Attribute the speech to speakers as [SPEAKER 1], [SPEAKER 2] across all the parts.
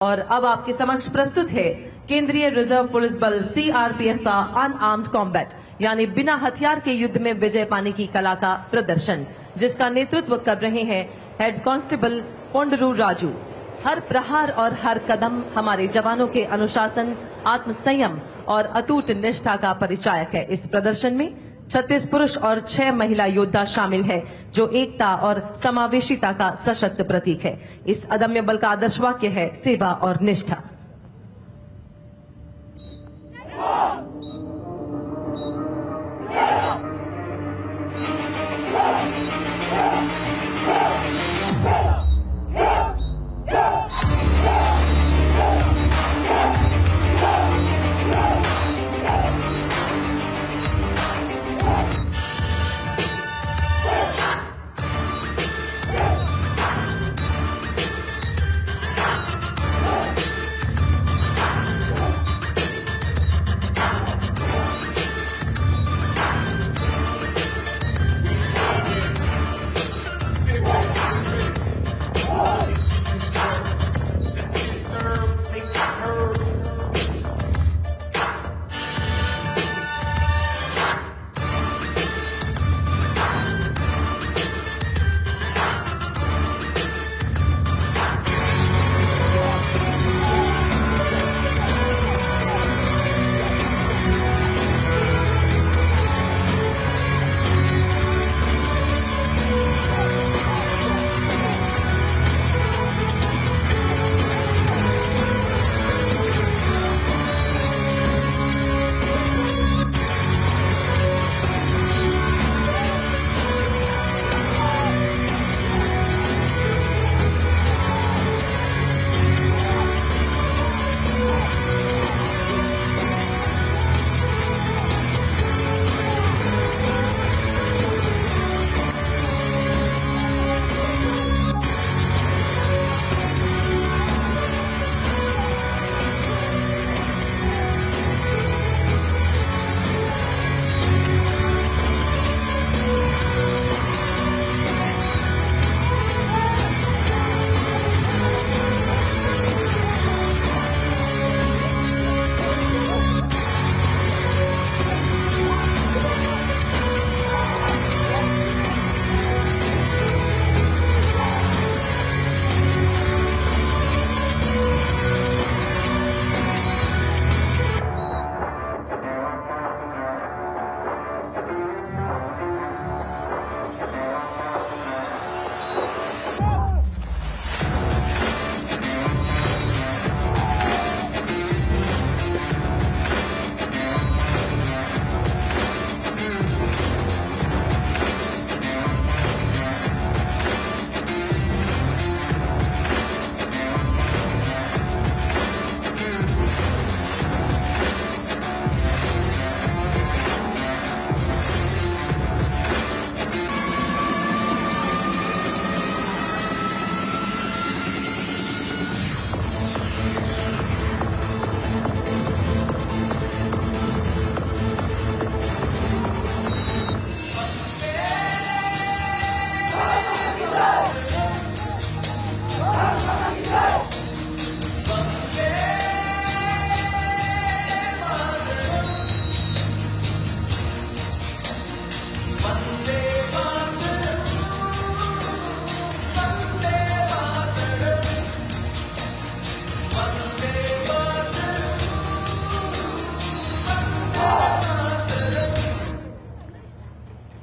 [SPEAKER 1] और अब आपके समक्ष प्रस्तुत है केंद्रीय रिजर्व पुलिस बल सीआरपीएफ का अनआर्म्ड कॉम्बैट यानी बिना हथियार के युद्ध में विजय पाने की कला का प्रदर्शन, जिसका नेतृत्व कर रहे हैं हेड कांस्टेबल पोंडरू राजू। हर प्रहार और हर कदम हमारे जवानों के अनुशासन, आत्मसंयम और अटूट निष्ठा का परिचायक है। इस प्रदर्शन में 36 पुरुष और 6 महिला योद्धा शामिल है, जो एकता और समावेशिता का सशक्त प्रतीक है। इस अदम्य बल का आदर्श वाक्य है सेवा और निष्ठा।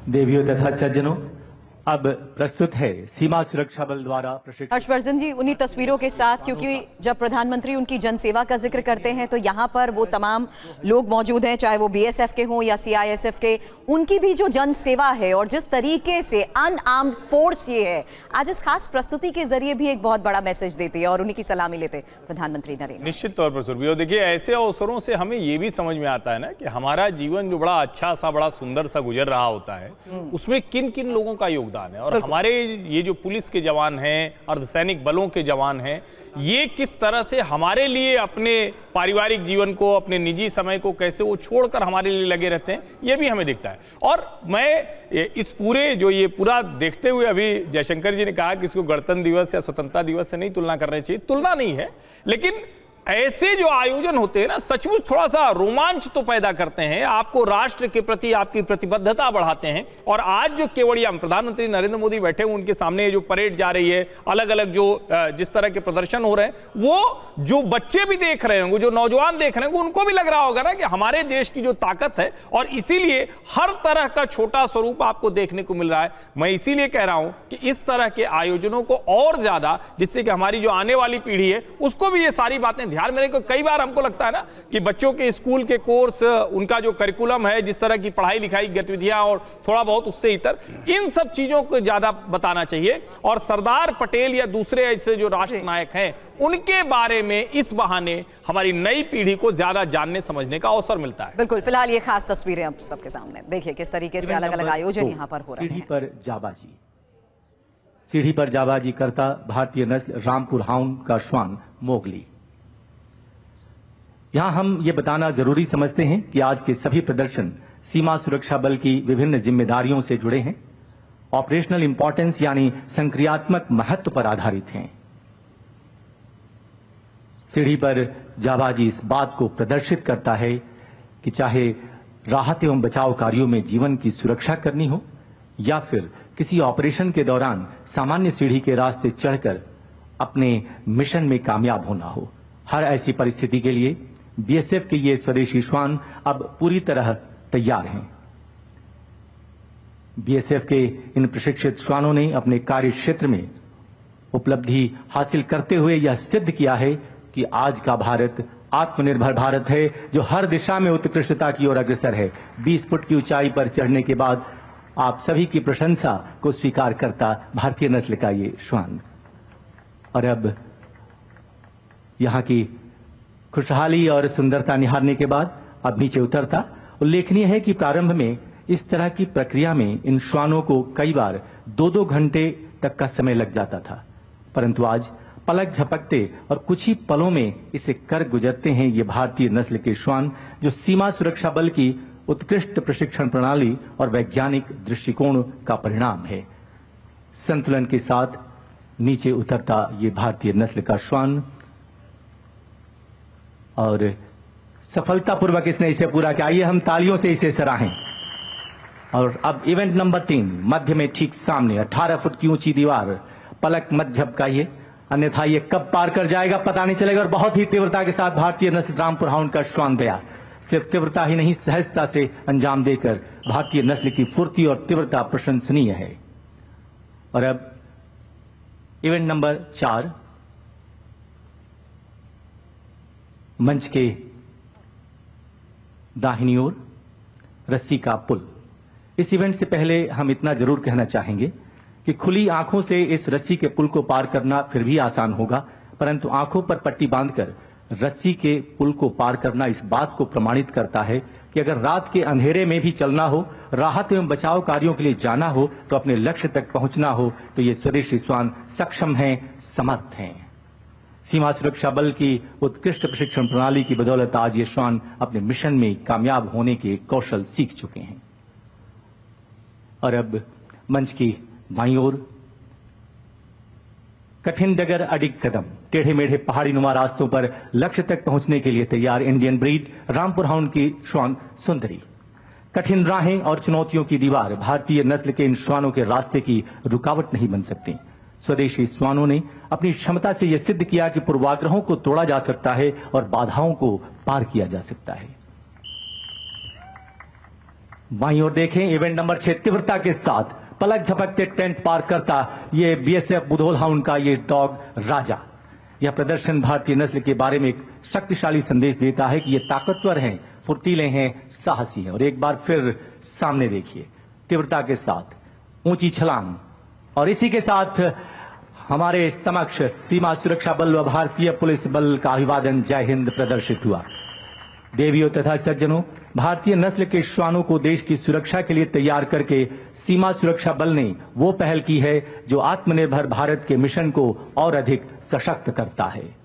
[SPEAKER 2] देवियों तथा सज्जनों, अब प्रस्तुत है सीमा सुरक्षा बल द्वारा प्रशिक्षित।
[SPEAKER 3] हर्षवर्धन जी, उन्हीं तस्वीरों के साथ, क्योंकि जब प्रधानमंत्री उनकी जनसेवा का जिक्र करते हैं तो यहाँ पर वो तमाम लोग मौजूद हैं, चाहे वो बीएसएफ के हों या सीआईएसएफ के, उनकी भी जो जनसेवा है और जिस तरीके से अनआर्म्ड फोर्स ये है, आज इस खास प्रस्तुति के जरिए भी एक बहुत बड़ा मैसेज देती है और उन्हीं की सलामी लेते प्रधानमंत्री नरेंद्र।
[SPEAKER 4] निश्चित तौर पर सुरभि, देखिए ऐसे अवसरों से हमें ये भी समझ में आता है ना कि हमारा जीवन जो बड़ा अच्छा सा, बड़ा सुंदर सा गुजर रहा होता है, उसमें किन किन लोगों का योगदान योगदान है। और हमारे ये जो पुलिस के जवान हैं, अर्धसैनिक बलों के जवान हैं, ये किस तरह से हमारे लिए अपने पारिवारिक जीवन को, अपने निजी समय को कैसे वो छोड़कर हमारे लिए लगे रहते हैं, ये भी हमें दिखता है। और मैं इस पूरे जो ये पूरा देखते हुए, अभी जयशंकर जी ने कहा कि इसको गणतंत्र दिवस या स्वतंत्रता दिवस से नहीं तुलना करनी चाहिए, तुलना नहीं है, लेकिन ऐसे जो आयोजन होते हैं ना, सचमुच थोड़ा सा रोमांच तो पैदा करते हैं, आपको राष्ट्र के प्रति आपकी प्रतिबद्धता बढ़ाते हैं। और आज जो केवड़िया में प्रधानमंत्री नरेंद्र मोदी बैठे हुए, उनके सामने जो परेड जा रही है, अलग अलग जो जिस तरह के प्रदर्शन हो रहे हैं, वो जो बच्चे भी देख रहे होंगे, जो नौजवान देख रहे होंगे, उनको भी लग रहा होगा ना कि हमारे देश की जो ताकत है, और इसीलिए हर तरह का छोटा स्वरूप आपको देखने को मिल रहा है। मैं इसीलिए कह रहा हूं कि इस तरह के आयोजनों को और ज्यादा, जिससे कि हमारी जो आने वाली पीढ़ी है उसको भी ये सारी बातें ध्यान में रखें। कई बार हमको लगता है ना कि बच्चों के स्कूल के कोर्स, उनका जो करिकुलम है, जिस तरह की पढ़ाई लिखाई गतिविधियां और थोड़ा बहुत उससे इतर, इन सब चीजों को ज्यादा बताना चाहिए। और सरदार पटेल या दूसरे ऐसे जो राष्ट्र नायक हैं, उनके बारे में इस बहाने हमारी नई पीढ़ी को ज्यादा जानने समझने का अवसर मिलता है।
[SPEAKER 3] बिल्कुल, फिलहाल ये खास तस्वीरें अब सबके सामने देखिए किस तरीके से अलग अलग आयोजन यहाँ पर हो रहे हैं।
[SPEAKER 2] सीढ़ी पर जाबाजी, सीढ़ी पर जाबाजी करता भारतीय नस्ल रामपुर हाउंड का श्वान मोगली। यहां हम ये बताना जरूरी समझते हैं कि आज के सभी प्रदर्शन सीमा सुरक्षा बल की विभिन्न जिम्मेदारियों से जुड़े हैं, ऑपरेशनल इंपॉर्टेंस यानी संक्रियात्मक महत्व पर आधारित हैं। सीढ़ी पर जाबाजी इस बात को प्रदर्शित करता है कि चाहे राहत एवं बचाव कार्यों में जीवन की सुरक्षा करनी हो या फिर किसी ऑपरेशन के दौरान सामान्य सीढ़ी के रास्ते चढ़कर अपने मिशन में कामयाब होना हो, हर ऐसी परिस्थिति के लिए बीएसएफ के ये स्वदेशी श्वान अब पूरी तरह तैयार हैं। बीएसएफ के इन प्रशिक्षित श्वानों ने अपने कार्य क्षेत्र में उपलब्धि हासिल करते हुए यह सिद्ध किया है कि आज का भारत आत्मनिर्भर भारत है, जो हर दिशा में उत्कृष्टता की ओर अग्रसर है। 20 फुट की ऊंचाई पर चढ़ने के बाद आप सभी की प्रशंसा को स्वीकार करता भारतीय नस्ल का ये श्वान। और अब यहां की खुशहाली और सुंदरता निहारने के बाद अब नीचे उतरता। उल्लेखनीय है कि प्रारंभ में इस तरह की प्रक्रिया में इन श्वानों को कई बार 2-2 घंटे तक का समय लग जाता था, परंतु आज पलक झपकते और कुछ ही पलों में इसे कर गुजरते हैं ये भारतीय नस्ल के श्वान, जो सीमा सुरक्षा बल की उत्कृष्ट प्रशिक्षण प्रणाली और वैज्ञानिक दृष्टिकोण का परिणाम है। संतुलन के साथ नीचे उतरता ये भारतीय नस्ल का श्वान और सफलतापूर्वक इसने इसे पूरा किया। आइए हम तालियों से इसे सराहें। और अब इवेंट नंबर 3, मध्य में ठीक सामने 18 फुट की ऊंची दीवार। पलक मत झपकाइए, अन्यथा ये कब पार कर जाएगा पता नहीं चलेगा। और बहुत ही तीव्रता के साथ भारतीय नस्ल रामपुर हाउंड का श्वान गया। सिर्फ तीव्रता ही नहीं, सहजता से अंजाम देकर भारतीय नस्ल की फुर्ती और तीव्रता प्रशंसनीय है। और अब इवेंट नंबर 4, मंच के दाहिनी ओर रस्सी का पुल। इस इवेंट से पहले हम इतना जरूर कहना चाहेंगे कि खुली आंखों से इस रस्सी के पुल को पार करना फिर भी आसान होगा, परंतु आंखों पर पट्टी बांधकर रस्सी के पुल को पार करना इस बात को प्रमाणित करता है कि अगर रात के अंधेरे में भी चलना हो, राहत एवं बचाव कार्यों के लिए जाना हो, तो अपने लक्ष्य तक पहुंचना हो, तो ये स्वदेशी श्वान सक्षम हैं, समर्थ हैं। सीमा सुरक्षा बल की उत्कृष्ट प्रशिक्षण प्रणाली की बदौलत आज ये श्वान अपने मिशन में कामयाब होने के कौशल सीख चुके हैं। और अब मंच की बाईं ओर कठिन डगर अडिग कदम, टेढ़े मेढ़े पहाड़ी नुमा रास्तों पर लक्ष्य तक पहुंचने के लिए तैयार इंडियन ब्रीड रामपुर हाउंड की श्वान सुंदरी। कठिन राहें और चुनौतियों की दीवार भारतीय नस्ल के इन श्वानों के रास्ते की रुकावट नहीं बन सकती। स्वदेशी श्वानों ने अपनी क्षमता से यह सिद्ध किया कि पूर्वाग्रहों को तोड़ा जा सकता है और बाधाओं को पार किया जा सकता है। बाईं ओर देखें, इवेंट नंबर 6 तीव्रता के साथ पलक झपकते टेंट पार करता ये बीएसएफ बुधोल हाउंड का ये डॉग राजा। यह प्रदर्शन भारतीय नस्ल के बारे में एक शक्तिशाली संदेश देता है कि ये ताकतवर हैं, फुर्तीले हैं, साहसी हैं। और एक बार फिर सामने देखिए, तीव्रता के साथ ऊंची छलांग, और इसी के साथ हमारे समक्ष सीमा सुरक्षा बल व भारतीय पुलिस बल का अभिवादन जय हिंद प्रदर्शित हुआ। देवियों तथा सज्जनों, भारतीय नस्ल के श्वानों को देश की सुरक्षा के लिए तैयार करके सीमा सुरक्षा बल ने वो पहल की है जो आत्मनिर्भर भारत के मिशन को और अधिक सशक्त करता है।